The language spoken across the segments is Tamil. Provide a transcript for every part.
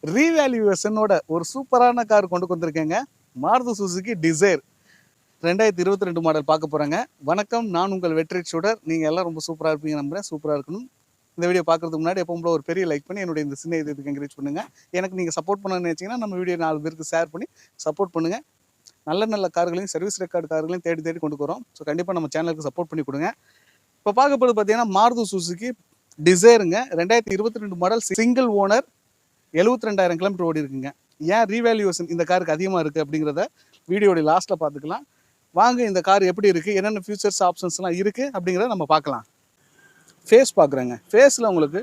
ரீவேல்யூவேஷனோட ஒரு சூப்பரான கார் கொண்டு வந்திருக்கேங்க. மாருதி சுசுகி டிசைர் 2022 மாடல் பார்க்க போகிறேங்க. வணக்கம், நான் உங்கள் வெற்றி சுடர். நீங்கள் எல்லாம் ரொம்ப சூப்பராக இருப்பீங்க நம்புறேன். சூப்பராக இருக்கணும். இந்த வீடியோ பார்க்குறதுக்கு முன்னாடி எப்பவும் போல ஒரு பெரிய லைக் பண்ணி என்னுடைய இந்த சின்ன இதுக்கு என்கரேஜ் பண்ணுங்கள். எனக்கு நீங்கள் சப்போர்ட் பண்ணணும்னு நினச்சிங்கன்னா நம்ம வீடியோ 4 பேருக்கு ஷேர் பண்ணி சப்போர்ட் பண்ணுங்கள். நல்ல நல்ல கார்களையும் சர்வீஸ் ரெக்கார்டு கார்களையும் தேடி தேடி கொண்டு வரோம். ஸோ கண்டிப்பாக நம்ம சேனலுக்கு சப்போர்ட் பண்ணி கொடுங்க. இப்போ பார்க்க போகிறது பார்த்தீங்கன்னா மாருதி சுசுகி டிசைருங்க. 2022 மாடல், சிங்கிள் ஓனர், 72,000 கிலோமீட்டர் ஓடி இருக்குங்க. ஏன் ரீவேல்யூவேஷன் இந்த காருக்கு அதிகமாக இருக்குது அப்படிங்கிறத வீடியோடைய லாஸ்ட்டில் பார்த்துக்கலாம். வாங்க இந்த கார் எப்படி இருக்குது, என்னென்ன ஃபியூச்சர்ஸ் ஆப்ஷன்ஸ்லாம் இருக்குது அப்படிங்கிறத நம்ம பார்க்கலாம். ஃபேஸ் பார்க்குறேங்க. ஃபேஸில் உங்களுக்கு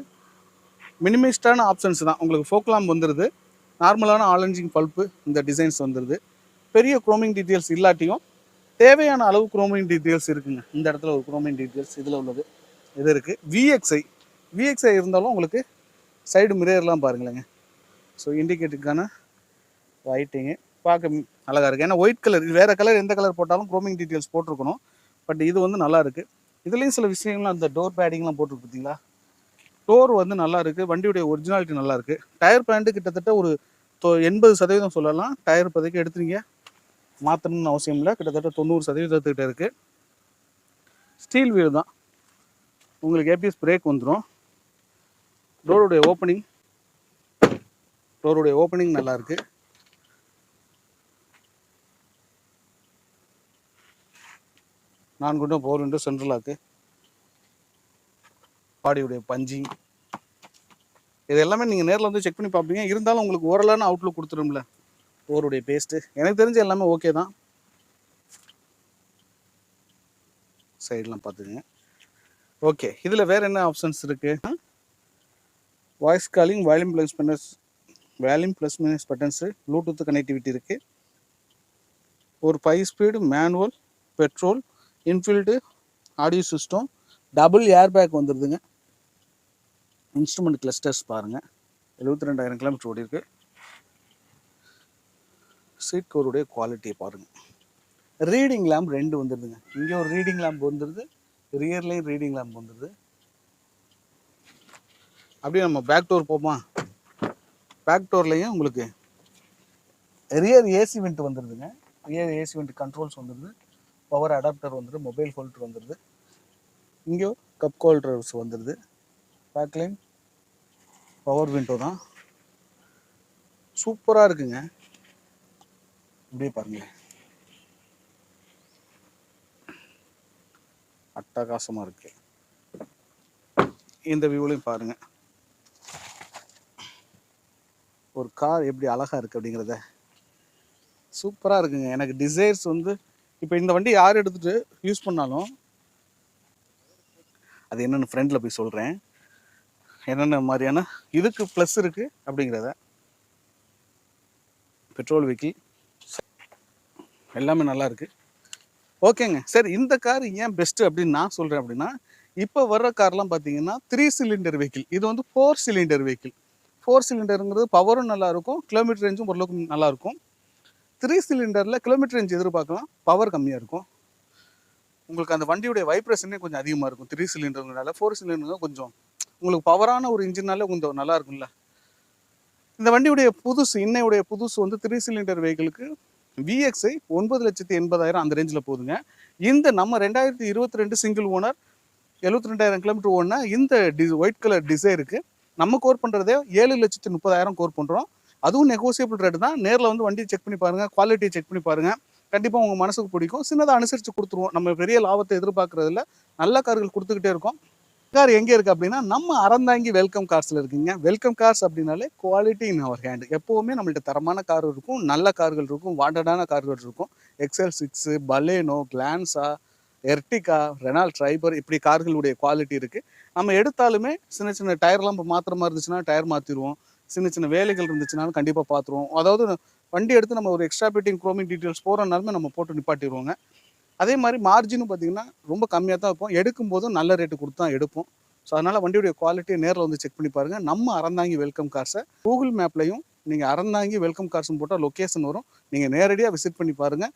மினிமிஸ்டான ஆப்ஷன்ஸ் தான். உங்களுக்கு ஃபோக்லாம் வந்துடுது, நார்மலான ஆலஞ்சிங் பல்ப்பு இந்த டிசைன்ஸ் வந்துடுது. பெரிய குரோமிங் டீட்டெயில்ஸ் இல்லாட்டியும் தேவையான அளவு குரோமிங் டீட்டெயில்ஸ் இருக்குங்க. இந்த இடத்துல ஒரு குரோமிங் டீட்டெயில்ஸ் இதில் உள்ளது இது இருக்குது. விஎக்ஸ்ஐ இருந்தாலும் உங்களுக்கு சைடு மிரர்லாம் பாருங்களேங்க. ஸோ இண்டிகேட்டருக்கான லைட்டிங்கு பார்க்க அழகாக இருக்குது. ஏன்னா ஒயிட் கலர், வேறு கலர் எந்த கலர் போட்டாலும் குரோமிங் டீட்டெயில்ஸ் போட்டிருக்கணும். பட் இது வந்து நல்லா இருக்குது. இதுலேயும் சில விஷயங்கள்லாம் அந்த டோர் பேடிங்லாம் போட்டிருக்கு பார்த்தீங்களா. டோர் வந்து நல்லா இருக்குது. வண்டியுடைய ஒரிஜினாலிட்டி நல்லா இருக்குது. டயர் பேண்ட்டு கிட்டத்தட்ட ஒரு 80% சொல்லலாம். டயர் இப்போதைக்கு எடுத்துங்க, மாற்றணும்னு அவசியம் இல்லை. கிட்டத்தட்ட 90% இருக்குது. ஸ்டீல் வீல் தான். உங்களுக்கு ஏபிஎஸ் பிரேக் வந்துடும். டோருடைய ஓப்பனிங் நல்லா இருக்குது. நான் கொண்டு பவர் விண்டோ, சென்ட்ரல் லாக்கு, பாடியுடைய பஞ்சிங், இது எல்லாமே நீங்கள் நேரில் வந்து செக் பண்ணி பார்ப்பீங்க. இருந்தாலும் உங்களுக்கு ஓரலான அவுட்லுக் கொடுத்துரும்ல டோருடைய பேஸ்ட்டு. எனக்கு தெரிஞ்ச எல்லாமே ஓகே தான். சைடெலாம் பார்த்துக்குங்க. ஓகே, இதில் வேறு என்ன ஆப்ஷன்ஸ் இருக்குது? Voice calling, volume plus minus buttons, Bluetooth connectivity இருக்குது. ஒரு 5 speed manual, petrol, inbuilt audio system, double air bag வந்துடுதுங்க. இன்ஸ்ட்ருமெண்ட் கிளஸ்டர்ஸ் பாருங்கள். 72,000 கிலோமீட்டர் ஓடி இருக்குது. சீட் கவருடைய குவாலிட்டியை பாருங்கள். ரீடிங் லேம்ப் 2 வந்துடுதுங்க. இங்கே ஒரு ரீடிங் லேம்ப் வந்துடுது, ரியர்லேயும் ரீடிங் லேம்ப் வந்துடுது. அப்படியே நம்ம பேக் டோர் போமா. பேக் டோர்லேயும் உங்களுக்கு ரியர் ஏசி வெண்ட் வந்துடுதுங்க. ரியர் ஏசி வெண்ட் கண்ட்ரோல்ஸ் வந்துடுது. பவர் அடாப்டர் வந்துடுது. மொபைல் ஹோல்டர் வந்துடுது. இங்கே கப் ஹோல்டர்ஸ் வந்துடுது. பேக்லைன் பவர் விண்டோ தான். சூப்பராக இருக்குங்க. இப்படியே பாருங்களேன், அட்டகாசமாக இருக்கு. இந்த வியூலையும் பாருங்க, ஒரு கார் எப்படி அழகாக இருக்குது அப்படிங்கிறத. சூப்பராக இருக்குங்க. எனக்கு டிசைர்ஸ் வந்து இப்போ இந்த வண்டி யார் எடுத்துகிட்டு யூஸ் பண்ணாலும் அது என்னென்னு ஃப்ரெண்டில் போய் சொல்கிறேன், என்னென்ன மாதிரியான இதுக்கு ப்ளஸ் இருக்குது அப்படிங்கிறத. பெட்ரோல் வெஹிக்கிள் எல்லாமே நல்லா இருக்குது. ஓகேங்க. சரி, இந்த கார் ஏன் பெஸ்ட்டு அப்படின்னு நான் சொல்கிறேன் அப்படின்னா, இப்போ வர்ற கார்லாம் பார்த்தீங்கன்னா 3 சிலிண்டர் வெஹிக்கிள். இது வந்து 4 சிலிண்டர் வெஹிக்கிள். 4 சிலிண்டருங்கிறது பவரும் நல்லாயிருக்கும், கிலோமீட்டர் ரேஞ்சும் ஓரளவுக்கு நல்லாயிருக்கும். 3 சிலிண்டரில் கிலோமீட்டர் ரேஞ்ச் எதிர்பார்க்கலாம், பவர் கம்மியாக இருக்கும். உங்களுக்கு அந்த வண்டியுடைய வைப்ரேஷனே கொஞ்சம் அதிகமாக இருக்கும் 3 சிலிண்டருங்கிறனால. 4 சிலிண்டருங்க கொஞ்சம் உங்களுக்கு பவரான ஒரு இன்ஜினால கொஞ்சம் நல்லா இருக்கும்ல. இந்த வண்டியுடைய இன்னையுடைய புதுசு வந்து 3 சிலிண்டர் வெஹிக்கிளுக்கு விஎக்ஸ்ஐ 9,80,000 அந்த ரேஞ்சில் போகுதுங்க. இந்த நம்ம 2022 சிங்கிள் ஓனர் 72,000 கிலோமீட்டர் ஓடினா இந்த ஒயிட் கலர் டிசைருக்கு நம்ம கோர் பண்ணுறதே 7,30,000 கோர் பண்ணுறோம். அதுவும் நெகோசியபிள் ரேட்டு தான். நேரில் வந்து வண்டியை செக் பண்ணி பாருங்கள், குவாலிட்டியை செக் பண்ணி பாருங்கள். கண்டிப்பாக உங்கள் மனசுக்கு பிடிக்கும். சின்னதாக அனுசரித்து கொடுத்துருவோம். நம்ம பெரிய லாபத்தை எதிர்பார்க்குறதில்ல, நல்ல கார்கள் கொடுத்துக்கிட்டே இருக்கோம். கார் எங்கே இருக்குது அப்படின்னா நம்ம அறந்தாங்கி வெல்கம் கார்ஸில் இருக்குங்க. வெல்கம் கார்ஸ் அப்படின்னாலே குவாலிட்டி இன் அவர் ஹேண்டு. எப்போவுமே நம்மள்ட்ட தரமான கார் இருக்கும், நல்ல கார்கள் இருக்கும், வாண்டடான கார்கள் இருக்கும். XL6, Baleno, Glanza, Ertiga, Renault Triber, இப்படி கார்களுடைய குவாலிட்டி இருக்குது. நம்ம எடுத்தாலுமே சின்ன சின்ன டயர்லாம் இப்போ மாற்றுற மாதிரி இருந்துச்சுன்னா டயர் மாற்றிடுவோம். சின்ன சின்ன வேலைகள் இருந்துச்சுனாலும் கண்டிப்பாக பார்த்துருவோம். அதாவது வண்டி எடுத்து நம்ம ஒரு எக்ஸ்ட்ரா பிட்டிங் குரோமிங் டீட்டெயில்ஸ் போகிறனாலுமே நம்ம போட்டு நிப்பாட்டிடுவோங்க. அதே மாதிரி மார்ஜினும் பார்த்திங்கன்னா ரொம்ப கம்மியாக தான் வைப்போம். எடுக்கும்போதும் நல்ல ரேட்டு கொடுத்து தான் எடுப்போம். ஸோ அதனால் வண்டியுடைய குவாலிட்டியை நேரில் வந்து செக் பண்ணி பாருங்கள். நம்ம அறந்தாங்கி வெல்கம் கார்ஸை கூகுள் மேப்லையும் நீங்கள் அறந்தாங்கி வெல்கம் கார்ஸ்னு போட்டால் லொக்கேஷன் வரும். நீங்கள் நேரடியாக விசிட் பண்ணி பாருங்கள்.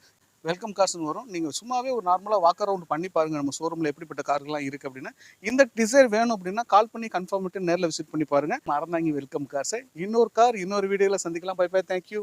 வெல்கம் கார்ஸ்னு வரும். நீங்கள் சும்மாவே ஒரு நார்மலாக வாக் அரவுண்ட் பண்ணி பாருங்க நம்ம ஷோரூமில் எப்படிப்பட்ட கார்கள்லாம் இருக்குது அப்படின்னு. இந்த டிசைர் வேணும் அப்படின்னா கால் பண்ணி கன்ஃபார்ம் பண்ணிட்டு நேரில் விசிட் பண்ணி பாருங்க. மறந்தாங்க வெல்கம் கார்ஸை. இன்னொரு கார் இன்னொரு வீடியோவில் சந்திக்கலாம். Bye bye, thank you.